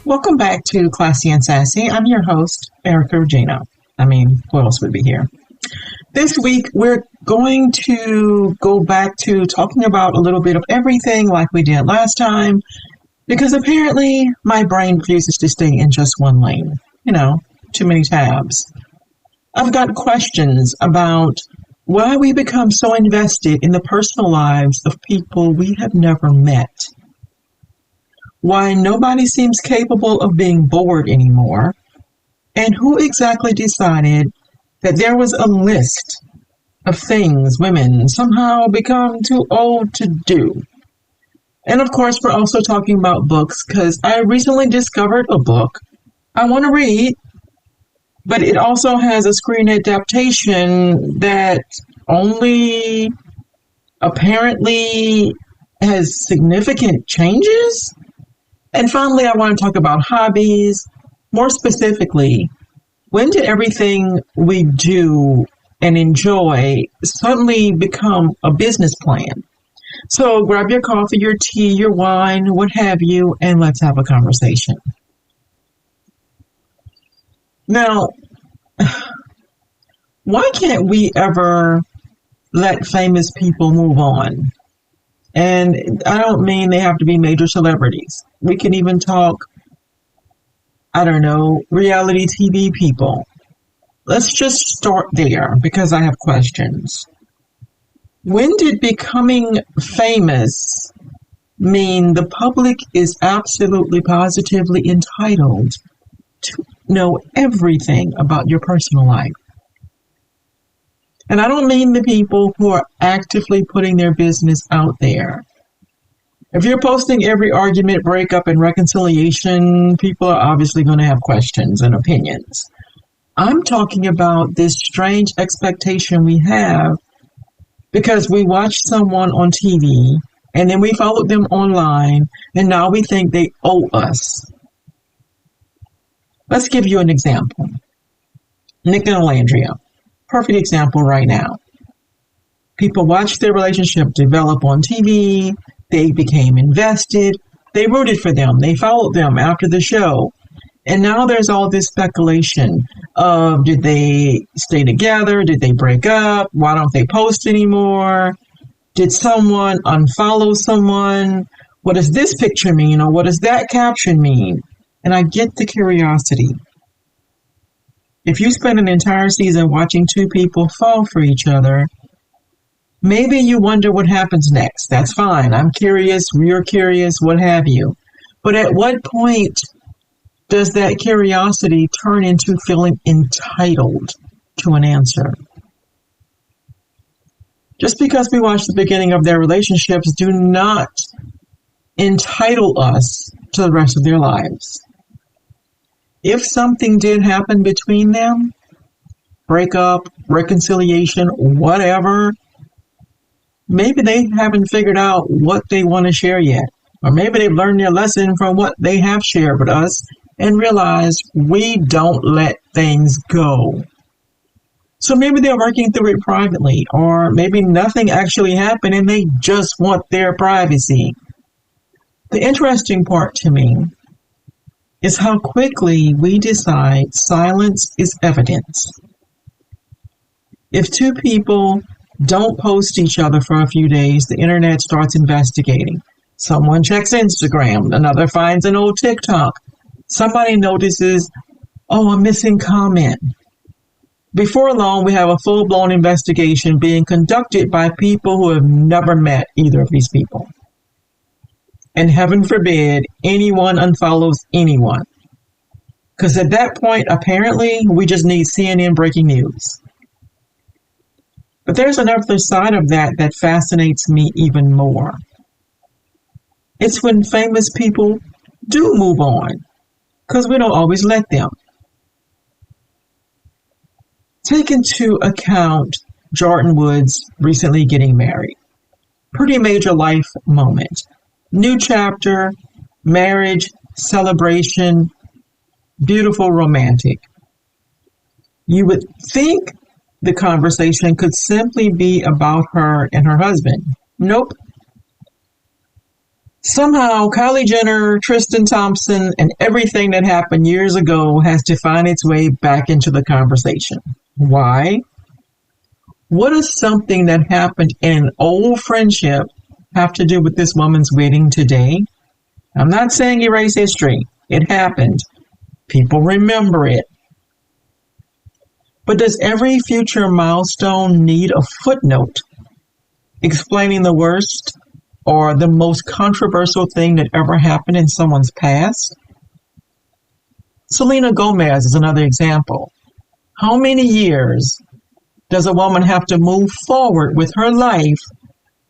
Welcome back to Classy and Sassy. I'm your host, Erica Regina. Who else would be here? This week, we're going to go back to talking about a little bit of everything like we did last time, because apparently my brain refuses to stay in just one lane. Too many tabs. I've got questions about why we become so invested in the personal lives of people we have never met. Why nobody seems capable of being bored anymore, and who exactly decided that there was a list of things women somehow become too old to do. And of course, we're also talking about books, because I recently discovered a book I want to read, but it also has a screen adaptation that only apparently has significant changes. And finally, I want to talk about hobbies. More specifically, when did everything we do and enjoy suddenly become a business plan? So grab your coffee, your tea, your wine, what have you, and let's have a conversation. Now, why can't we ever let famous people move on? And I don't mean they have to be major celebrities. We can even talk, reality TV people. Let's just start there because I have questions. When did becoming famous mean the public is absolutely positively entitled to know everything about your personal life? And I don't mean the people who are actively putting their business out there. If you're posting every argument, breakup, and reconciliation, people are obviously going to have questions and opinions. I'm talking about this strange expectation we have because we watch someone on TV and then we followed them online and now we think they owe us. Let's give you an example. Nick and Alandria. Perfect example right now. People watched their relationship develop on TV. They became invested. They rooted for them. They followed them after the show. And now there's all this speculation of, did they stay together? Did they break up? Why don't they post anymore? Did someone unfollow someone? What does this picture mean? Or what does that caption mean? And I get the curiosity. If you spend an entire season watching two people fall for each other, maybe you wonder what happens next. That's fine. I'm curious. You're curious. What have you. But at what point does that curiosity turn into feeling entitled to an answer? Just because we watch the beginning of their relationships do not entitle us to the rest of their lives. If something did happen between them, breakup, reconciliation, whatever, maybe they haven't figured out what they want to share yet. Or maybe they've learned their lesson from what they have shared with us and realized we don't let things go. So maybe they're working through it privately, or maybe nothing actually happened and they just want their privacy. The interesting part to me is how quickly we decide silence is evidence. If two people don't post each other for a few days, the internet starts investigating. Someone checks Instagram, another finds an old TikTok. Somebody notices, a missing comment. Before long, we have a full-blown investigation being conducted by people who have never met either of these people. And heaven forbid anyone unfollows anyone. Because at that point, apparently, we just need CNN breaking news. But there's another side of that fascinates me even more. It's when famous people do move on, because we don't always let them. Take into account Jordan Woods recently getting married. Pretty major life moment. New chapter, marriage, celebration, beautiful, romantic. You would think the conversation could simply be about her and her husband. Nope. Somehow, Kylie Jenner, Tristan Thompson, and everything that happened years ago has to find its way back into the conversation. Why? What does something that happened in an old friendship have to do with this woman's wedding today? I'm not saying erase history. It happened. People remember it. But does every future milestone need a footnote explaining the worst or the most controversial thing that ever happened in someone's past? Selena Gomez is another example. How many years does a woman have to move forward with her life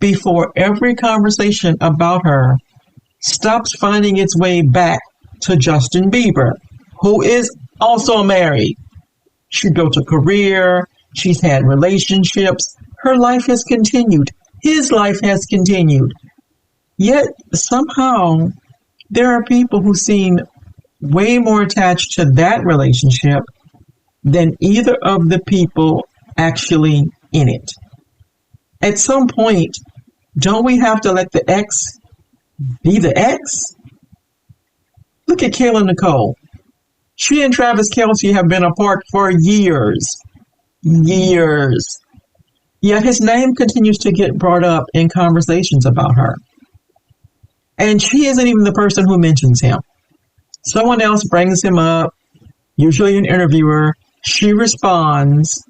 before every conversation about her stops finding its way back to Justin Bieber, who is also married? She built a career, she's had relationships, her life has continued, his life has continued. Yet somehow there are people who seem way more attached to that relationship than either of the people actually in it. At some point, don't we have to let the ex be the ex? Look at Kayla Nicole. She and Travis Kelce have been apart for years. Years. Yet his name continues to get brought up in conversations about her. And she isn't even the person who mentions him. Someone else brings him up, usually an interviewer. She responds,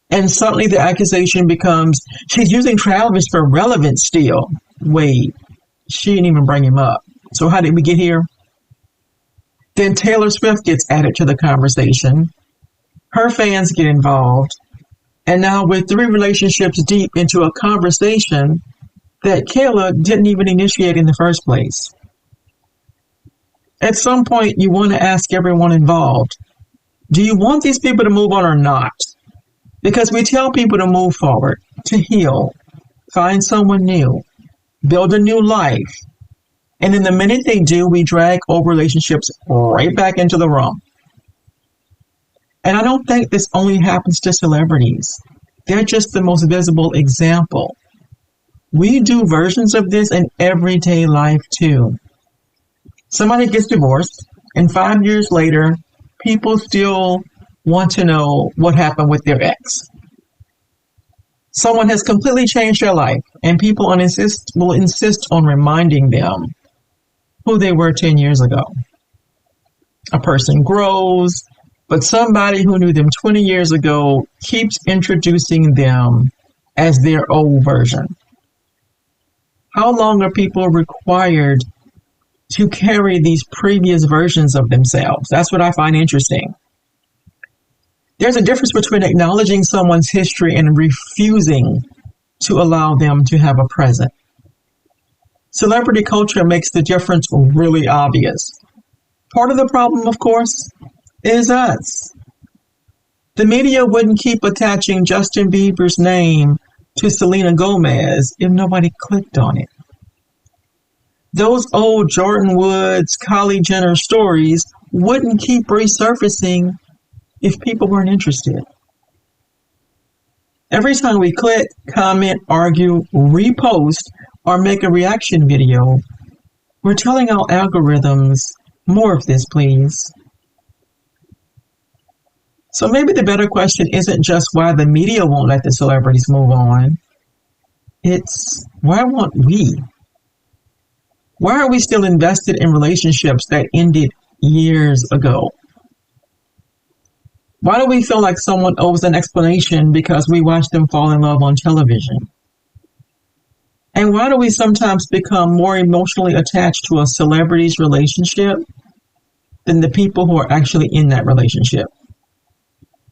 and suddenly the accusation becomes, she's using Travis for relevance still. Wait, she didn't even bring him up. So how did we get here? Then Taylor Swift gets added to the conversation. Her fans get involved. And now we're 3 relationships deep into a conversation that Kayla didn't even initiate in the first place. At some point, you want to ask everyone involved, do you want these people to move on or not? Because we tell people to move forward, to heal, find someone new, build a new life. And then the minute they do, we drag old relationships right back into the room. And I don't think this only happens to celebrities. They're just the most visible example. We do versions of this in everyday life too. Somebody gets divorced, and 5 years later, people still want to know what happened with their ex. Someone has completely changed their life, and people will insist on reminding them who they were 10 years ago. A person grows, but somebody who knew them 20 years ago keeps introducing them as their old version. How long are people required to carry these previous versions of themselves? That's what I find interesting. There's a difference between acknowledging someone's history and refusing to allow them to have a present. Celebrity culture makes the difference really obvious. Part of the problem, of course, is us. The media wouldn't keep attaching Justin Bieber's name to Selena Gomez if nobody clicked on it. Those old Jordan Woods, Kylie Jenner stories wouldn't keep resurfacing if people weren't interested. Every time we click, comment, argue, repost, or make a reaction video, we're telling our algorithms, more of this, please. So maybe the better question isn't just why the media won't let the celebrities move on. It's, why won't we? Why are we still invested in relationships that ended years ago? Why do we feel like someone owes an explanation because we watched them fall in love on television? And why do we sometimes become more emotionally attached to a celebrity's relationship than the people who are actually in that relationship?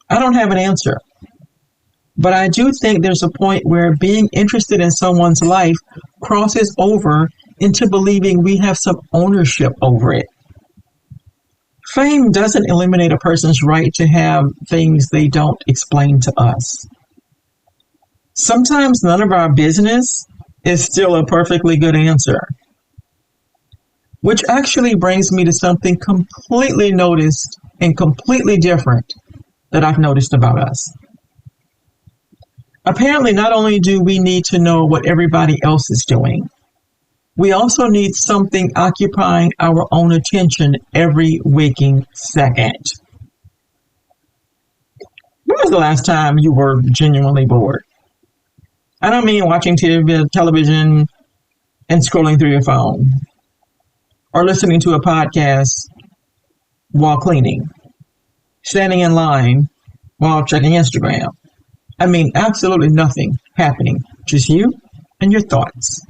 I don't have an answer. But I do think there's a point where being interested in someone's life crosses over into believing we have some ownership over it. Fame doesn't eliminate a person's right to have things they don't explain to us. Sometimes none of our business is still a perfectly good answer. Which actually brings me to something completely noticed and completely different that I've noticed about us. Apparently, not only do we need to know what everybody else is doing, We also need something occupying our own attention every waking second. When was the last time you were genuinely bored? I don't mean watching television and scrolling through your phone or listening to a podcast while cleaning, standing in line while checking Instagram. I mean, absolutely nothing happening, just you and your thoughts.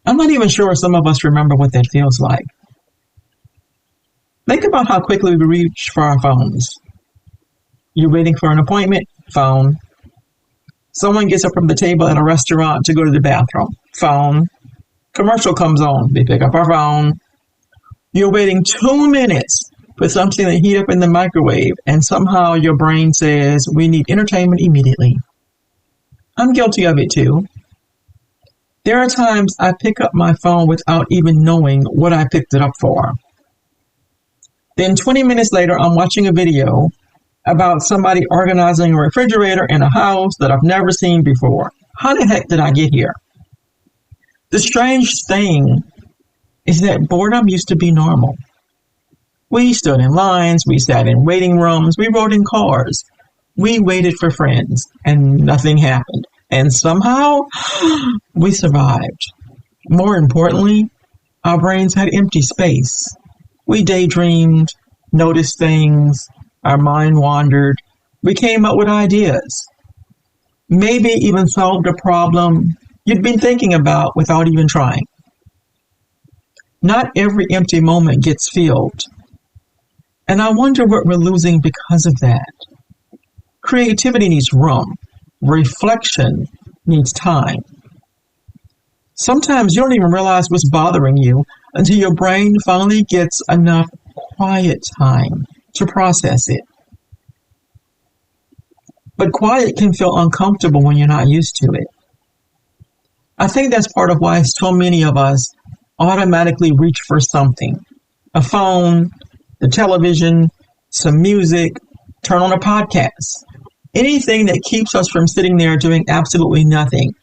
I'm not even sure some of us remember what that feels like. Think about how quickly we reach for our phones. You're waiting for an appointment, phone. Someone gets up from the table at a restaurant to go to the bathroom, phone. Commercial comes on, they pick up our phone. You're waiting 2 minutes for something to heat up in the microwave, and somehow your brain says, we need entertainment immediately. I'm guilty of it too. There are times I pick up my phone without even knowing what I picked it up for. Then 20 minutes later, I'm watching a video about somebody organizing a refrigerator in a house that I've never seen before. How the heck did I get here? The strange thing is that boredom used to be normal. We stood in lines, we sat in waiting rooms, we rode in cars. We waited for friends, and nothing happened. And somehow, we survived. More importantly, our brains had empty space. We daydreamed, noticed things, our mind wandered. We came up with ideas. Maybe even solved a problem you'd been thinking about without even trying. Not every empty moment gets filled. And I wonder what we're losing because of that. Creativity needs room. Reflection needs time. Sometimes you don't even realize what's bothering you until your brain finally gets enough quiet time to process it. But quiet can feel uncomfortable when you're not used to it. I think that's part of why so many of us automatically reach for something. A phone, the television, some music, turn on a podcast. Anything that keeps us from sitting there doing absolutely nothing.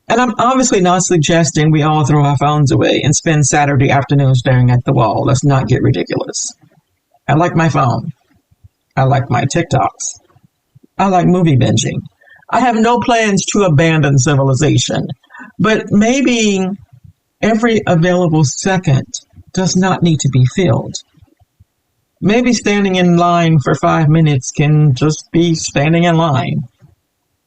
And I'm obviously not suggesting we all throw our phones away and spend Saturday afternoon staring at the wall. Let's not get ridiculous. I like my phone. I like my TikToks. I like movie binging. I have no plans to abandon civilization, but maybe every available second does not need to be filled. Maybe standing in line for 5 minutes can just be standing in line.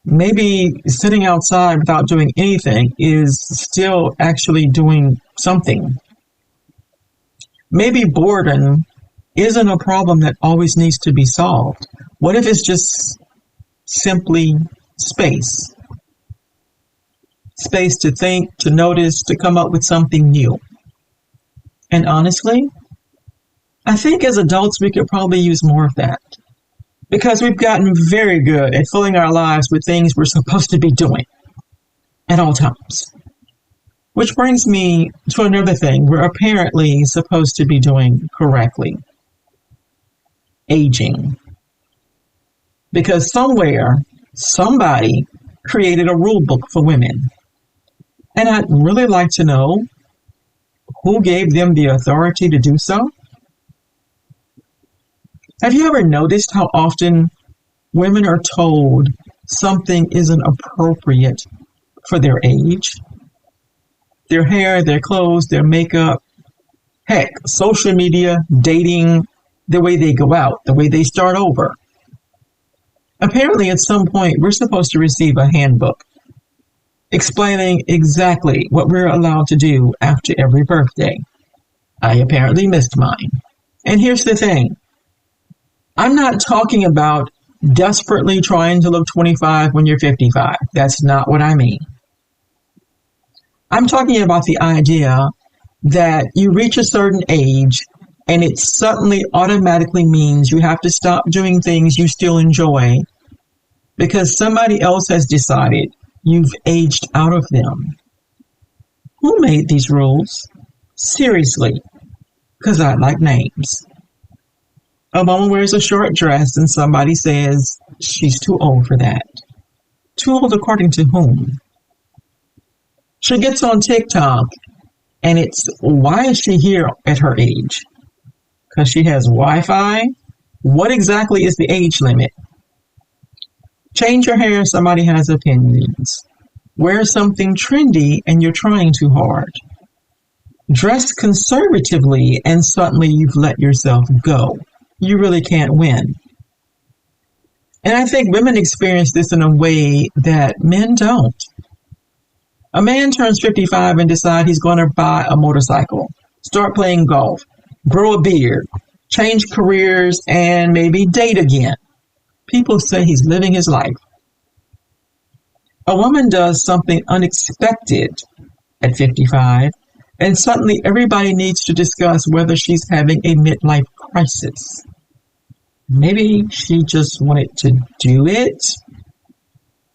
Maybe sitting outside without doing anything is still actually doing something. Maybe boredom isn't a problem that always needs to be solved. What if it's just simply space? Space to think, to notice, to come up with something new. And honestly, I think as adults we could probably use more of that. Because we've gotten very good at filling our lives with things we're supposed to be doing at all times. Which brings me to another thing we're apparently supposed to be doing correctly. Aging. Because somewhere, somebody created a rule book for women. And I'd really like to know who gave them the authority to do so. Have you ever noticed how often women are told something isn't appropriate for their age? Their hair, their clothes, their makeup, heck, social media, dating, the way they go out, the way they start over. Apparently, at some point, we're supposed to receive a handbook explaining exactly what we're allowed to do after every birthday. I apparently missed mine. And here's the thing. I'm not talking about desperately trying to look 25 when you're 55. That's not what I mean. I'm talking about the idea that you reach a certain age and it suddenly automatically means you have to stop doing things you still enjoy because somebody else has decided you've aged out of them. Who made these rules? Seriously, because I like names. A woman wears a short dress and somebody says she's too old for that. Too old according to whom? She gets on TikTok and it's, why is she here at her age? Because she has Wi-Fi? What exactly is the age limit? Change your hair, somebody has opinions. Wear something trendy and you're trying too hard. Dress conservatively and suddenly you've let yourself go. You really can't win. And I think women experience this in a way that men don't. A man turns 55 and decides he's going to buy a motorcycle, start playing golf, grow a beard, change careers, and maybe date again. People say he's living his life. A woman does something unexpected at 55, and suddenly everybody needs to discuss whether she's having a midlife crisis. Maybe she just wanted to do it.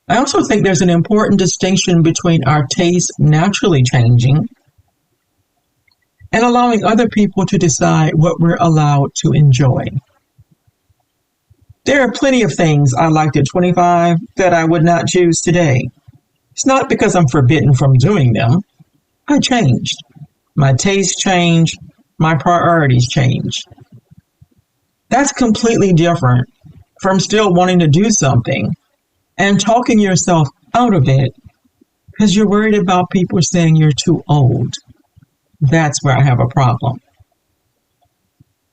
I also think there's an important distinction between our taste naturally changing and allowing other people to decide what we're allowed to enjoy. There are plenty of things I liked at 25 that I would not choose today. It's not because I'm forbidden from doing them. I changed. My tastes changed. My priorities changed. That's completely different from still wanting to do something and talking yourself out of it because you're worried about people saying you're too old. That's where I have a problem.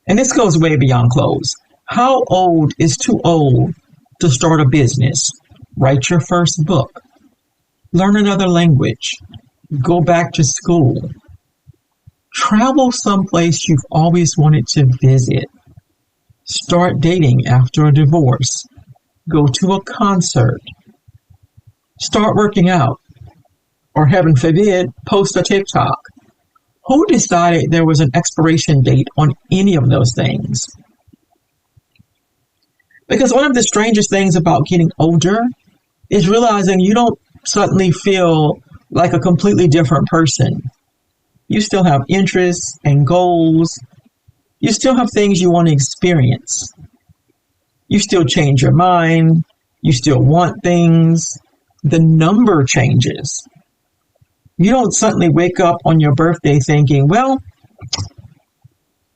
And this goes way beyond clothes. How old is too old to start a business, write your first book, learn another language, go back to school, travel someplace you've always wanted to visit, start dating after a divorce, go to a concert, start working out, or heaven forbid, post a TikTok? Who decided there was an expiration date on any of those things? Because one of the strangest things about getting older is realizing you don't suddenly feel like a completely different person. You still have interests and goals. You still have things you want to experience. You still change your mind. You still want things. The number changes. You don't suddenly wake up on your birthday thinking, well,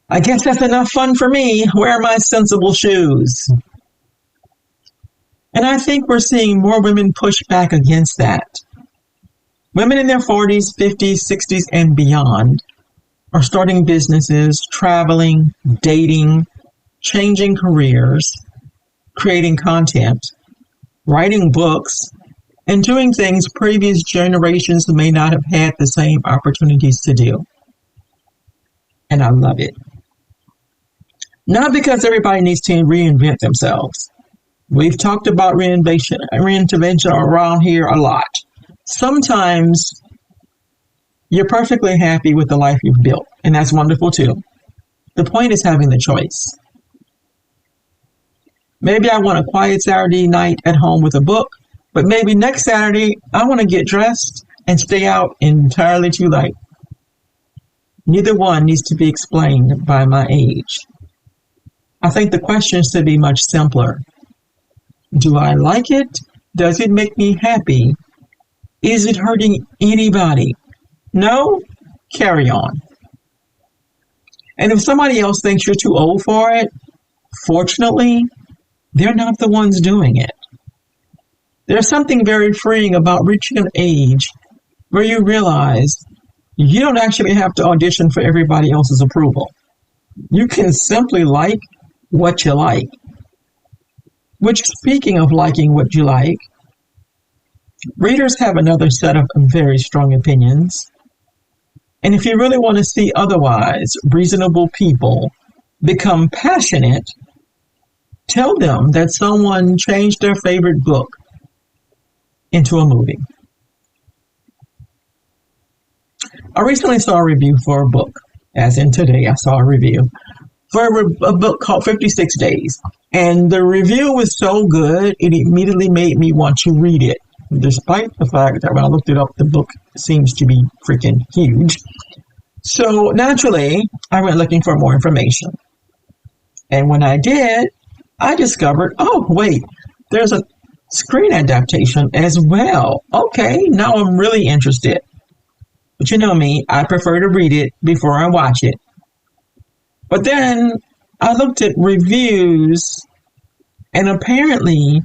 I guess that's enough fun for me. Where are my sensible shoes? And I think we're seeing more women push back against that. Women in their 40s, 50s, 60s, and beyond are starting businesses, traveling, dating, changing careers, creating content, writing books, and doing things previous generations may not have had the same opportunities to do. And I love it. Not because everybody needs to reinvent themselves. We've talked about reinvention around here a lot. Sometimes you're perfectly happy with the life you've built, and that's wonderful too. The point is having the choice. Maybe I want a quiet Saturday night at home with a book, but maybe next Saturday I want to get dressed and stay out entirely too late. Neither one needs to be explained by my age. I think the question should be much simpler. Do I like it? Does it make me happy? Is it hurting anybody? No? Carry on. And if somebody else thinks you're too old for it, fortunately, they're not the ones doing it. There's something very freeing about reaching an age where you realize you don't actually have to audition for everybody else's approval. You can simply like what you like. Which, speaking of liking what you like, readers have another set of very strong opinions. And if you really want to see otherwise reasonable people become passionate, tell them that someone changed their favorite book into a movie. I recently saw a review for a book, as in today I saw a review, for a book called 56 Days. And the review was so good, it immediately made me want to read it, despite the fact that when I looked it up, the book seems to be freaking huge. So naturally, I went looking for more information. And when I did, I discovered, oh, wait, there's a screen adaptation as well. Okay, now I'm really interested. But you know me, I prefer to read it before I watch it. But then I looked at reviews, and apparently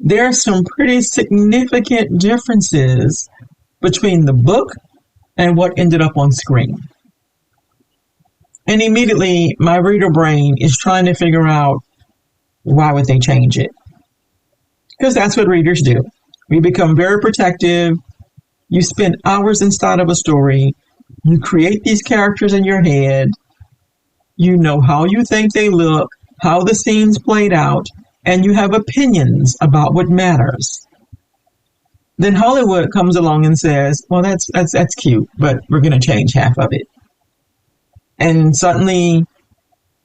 there are some pretty significant differences between the book and what ended up on screen. And immediately my reader brain is trying to figure out, why would they change it? Because that's what readers do. We become very protective. You spend hours inside of a story. You create these characters in your head. You know how you think they look, how the scenes played out, and you have opinions about what matters. Then Hollywood comes along and says, well, that's cute, but we're going to change half of it. And suddenly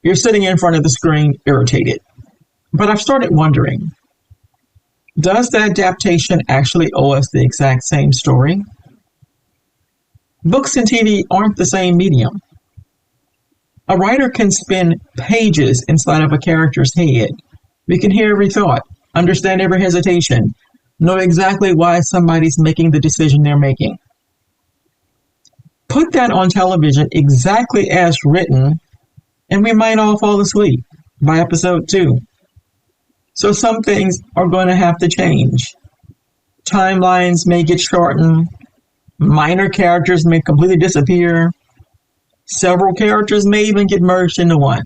you're sitting in front of the screen irritated. But I've started wondering, does the adaptation actually owe us the exact same story? Books and TV aren't the same medium. A writer can spend pages inside of a character's head. We can hear every thought, understand every hesitation, know exactly why somebody's making the decision they're making. Put that on television exactly as written, and we might all fall asleep by episode 2. So some things are going to have to change. Timelines may get shortened. Minor characters may completely disappear. Several characters may even get merged into one.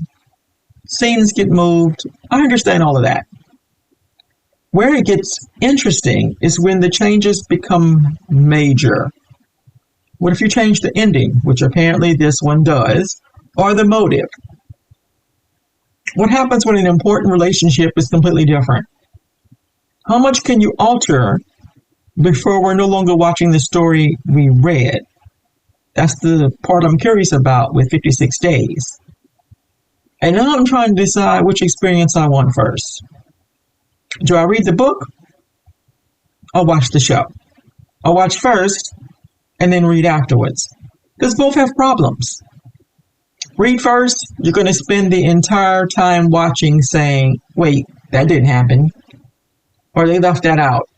Scenes get moved. I understand all of that. Where it gets interesting is when the changes become major. What if you change the ending, which apparently this one does, or the motive? What happens when an important relationship is completely different? How much can you alter before we're no longer watching the story we read? That's the part I'm curious about with 56 Days. And now I'm trying to decide which experience I want first. Do I read the book or watch the show? I'll watch first and then read afterwards. Because both have problems. Read first, you're going to spend the entire time watching saying, wait, that didn't happen. Or they left that out.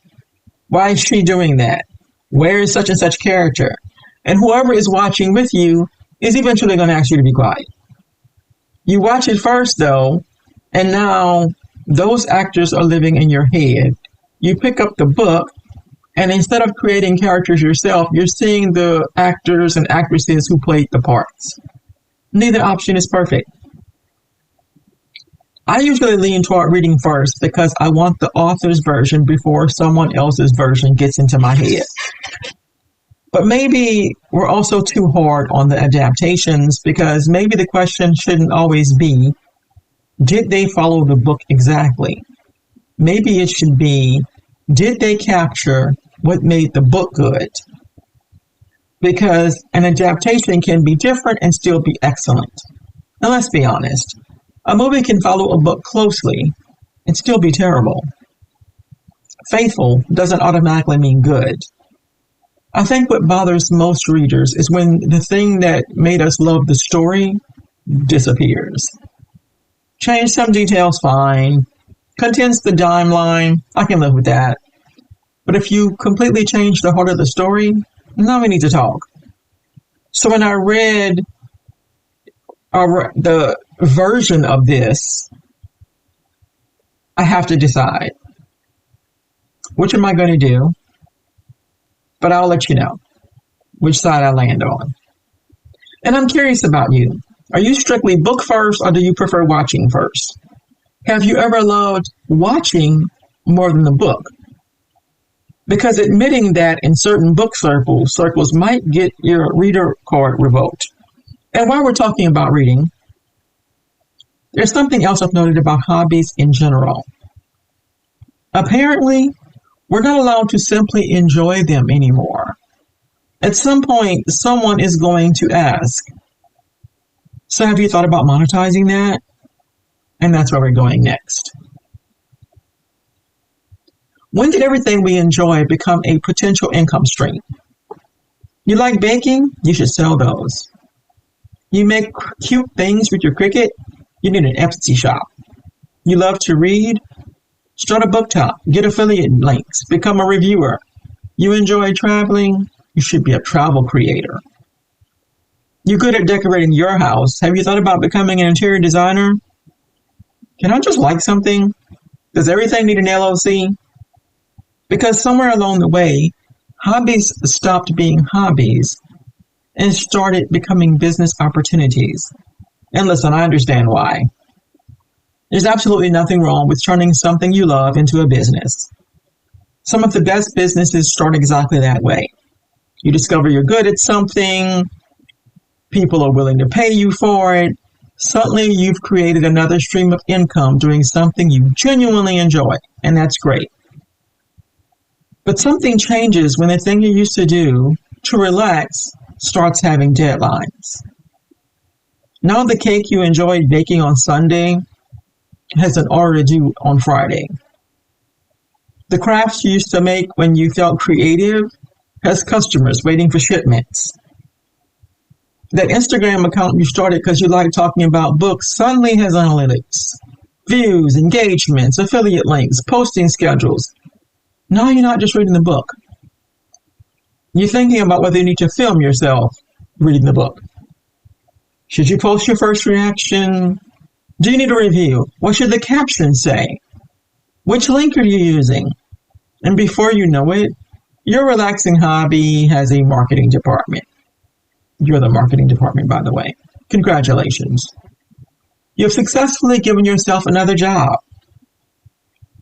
Why is she doing that? Where is such and such character? And whoever is watching with you is eventually going to ask you to be quiet. You watch it first, though, and now those actors are living in your head. You pick up the book, and instead of creating characters yourself, you're seeing the actors and actresses who played the parts. Neither option is perfect. I usually lean toward reading first because I want the author's version before someone else's version gets into my head. But maybe we're also too hard on the adaptations because maybe the question shouldn't always be, did they follow the book exactly? Maybe it should be, did they capture what made the book good? Because an adaptation can be different and still be excellent. Now let's be honest. A movie can follow a book closely and still be terrible. Faithful doesn't automatically mean good. I think what bothers most readers is when the thing that made us love the story disappears. Change some details, fine. Condense the timeline, I can live with that. But if you completely change the heart of the story, now we need to talk. So when I read the version of this, I have to decide. Which am I going to do? But I'll let you know which side I land on. And I'm curious about you. Are you strictly book first or do you prefer watching first? Have you ever loved watching more than the book? Because admitting that in certain book circles might get your reader card revoked. And while we're talking about reading, there's something else I've noted about hobbies in general. Apparently, we're not allowed to simply enjoy them anymore. At some point, someone is going to ask, so have you thought about monetizing that? And that's where we're going next. When did everything we enjoy become a potential income stream? You like baking? You should sell those. You make cute things with your Cricut? You need an Etsy shop. You love to read? Start a book talk. Get affiliate links. Become a reviewer. You enjoy traveling? You should be a travel creator. You're good at decorating your house. Have you thought about becoming an interior designer? Can I just like something? Does everything need an LLC? Because somewhere along the way, hobbies stopped being hobbies and started becoming business opportunities. And listen, I understand why. There's absolutely nothing wrong with turning something you love into a business. Some of the best businesses start exactly that way. You discover you're good at something, people are willing to pay you for it. Suddenly you've created another stream of income doing something you genuinely enjoy, and that's great. But something changes when the thing you used to do to relax starts having deadlines. Now the cake you enjoyed baking on Sunday has an order due on Friday. The crafts you used to make when you felt creative has customers waiting for shipments. That Instagram account you started because you like talking about books suddenly has analytics, views, engagements, affiliate links, posting schedules. Now you're not just reading the book. You're thinking about whether you need to film yourself reading the book. Should you post your first reaction? Do you need a review? What should the caption say? Which link are you using? And before you know it, your relaxing hobby has a marketing department. You're the marketing department, by the way. Congratulations. You've successfully given yourself another job.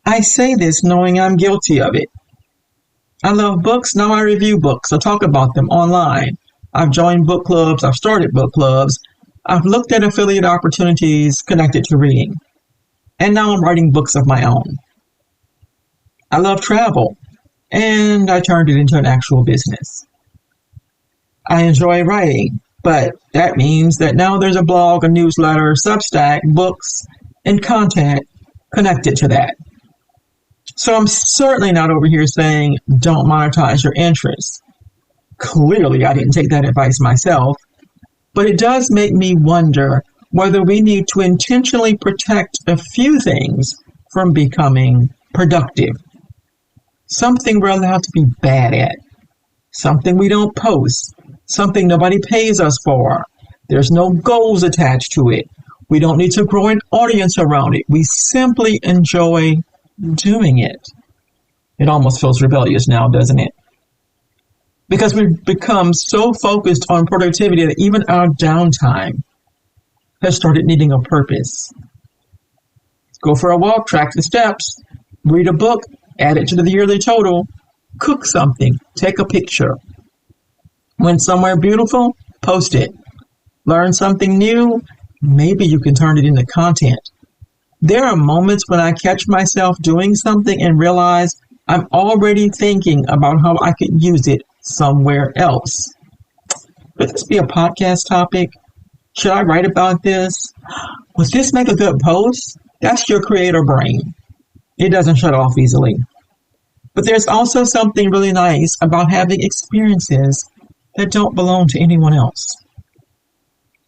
I say this knowing I'm guilty of it. I love books, now I review books. I talk about them online. I've joined book clubs, I've started book clubs. I've looked at affiliate opportunities connected to reading. And now I'm writing books of my own. I love travel, and I turned it into an actual business. I enjoy writing, but that means that now there's a blog, a newsletter, Substack, books, and content connected to that. So I'm certainly not over here saying don't monetize your interests. Clearly, I didn't take that advice myself, but it does make me wonder whether we need to intentionally protect a few things from becoming productive. Something we're allowed to be bad at. Something we don't post. Something nobody pays us for. There's no goals attached to it. We don't need to grow an audience around it. We simply enjoy doing it. It almost feels rebellious now, doesn't it? Because we've become so focused on productivity that even our downtime has started needing a purpose. Go for a walk, track the steps, read a book, add it to the yearly total, cook something, take a picture. When somewhere beautiful, post it. Learn something new, maybe you can turn it into content. There are moments when I catch myself doing something and realize I'm already thinking about how I could use it somewhere else. Could this be a podcast topic? Should I write about this? Would this make a good post? That's your creator brain. It doesn't shut off easily. But there's also something really nice about having experiences that don't belong to anyone else.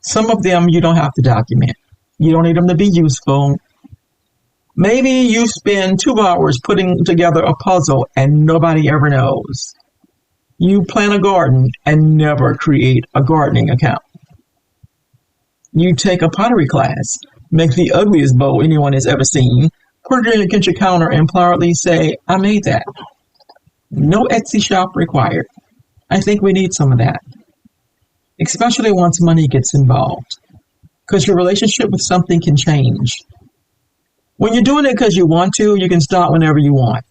Some of them you don't have to document. You don't need them to be useful. Maybe you spend 2 hours putting together a puzzle and nobody ever knows. You plant a garden and never create a gardening account. You take a pottery class, make the ugliest bowl anyone has ever seen, put it in the kitchen counter and proudly say, I made that. No Etsy shop required. I think we need some of that. Especially once money gets involved. Because your relationship with something can change. When you're doing it because you want to, you can start whenever you want.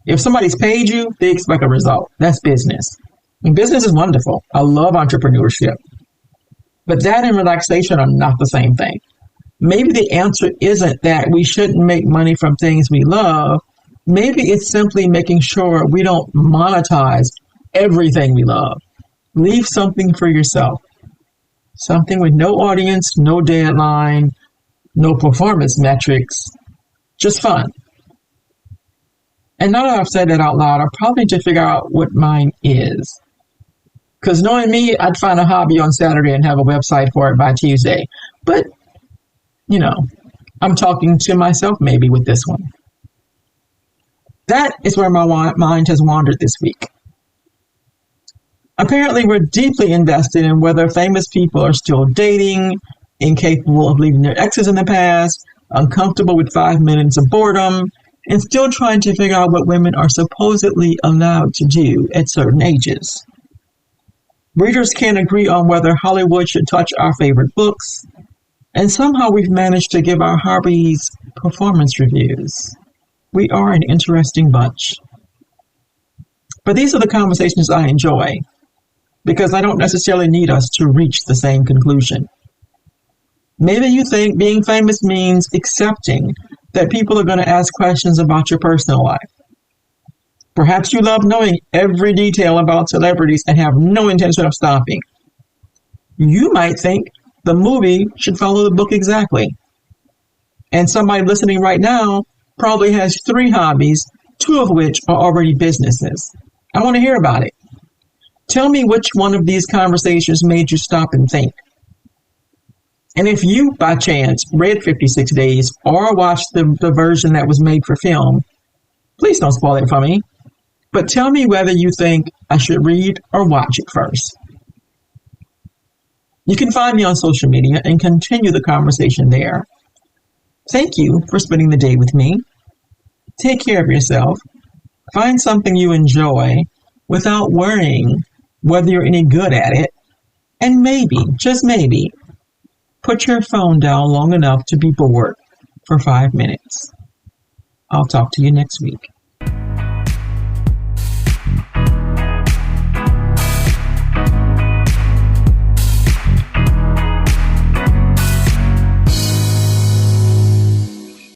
If somebody's paid you, they expect a result. That's business. And business is wonderful. I love entrepreneurship. But that and relaxation are not the same thing. Maybe the answer isn't that we shouldn't make money from things we love. Maybe it's simply making sure we don't monetize everything we love. Leave something for yourself. Something with no audience, no deadline, no performance metrics, just fun. And now that I've said that out loud, I probably need to figure out what mine is. Because knowing me, I'd find a hobby on Saturday and have a website for it by Tuesday. But, I'm talking to myself maybe with this one. That is where my mind has wandered this week. Apparently, we're deeply invested in whether famous people are still dating, incapable of leaving their exes in the past, uncomfortable with 5 minutes of boredom, and still trying to figure out what women are supposedly allowed to do at certain ages. Readers can't agree on whether Hollywood should touch our favorite books, and somehow we've managed to give our hobbies performance reviews. We are an interesting bunch. But these are the conversations I enjoy, because I don't necessarily need us to reach the same conclusion. Maybe you think being famous means accepting that people are going to ask questions about your personal life. Perhaps you love knowing every detail about celebrities and have no intention of stopping. You might think the movie should follow the book exactly. And somebody listening right now probably has 3 hobbies, 2 of which are already businesses. I want to hear about it. Tell me which one of these conversations made you stop and think. And if you, by chance, read 56 Days or watched the version that was made for film, please don't spoil it for me. But tell me whether you think I should read or watch it first. You can find me on social media and continue the conversation there. Thank you for spending the day with me. Take care of yourself. Find something you enjoy without worrying whether you're any good at it. And maybe, just maybe, put your phone down long enough to be bored for 5 minutes. I'll talk to you next week.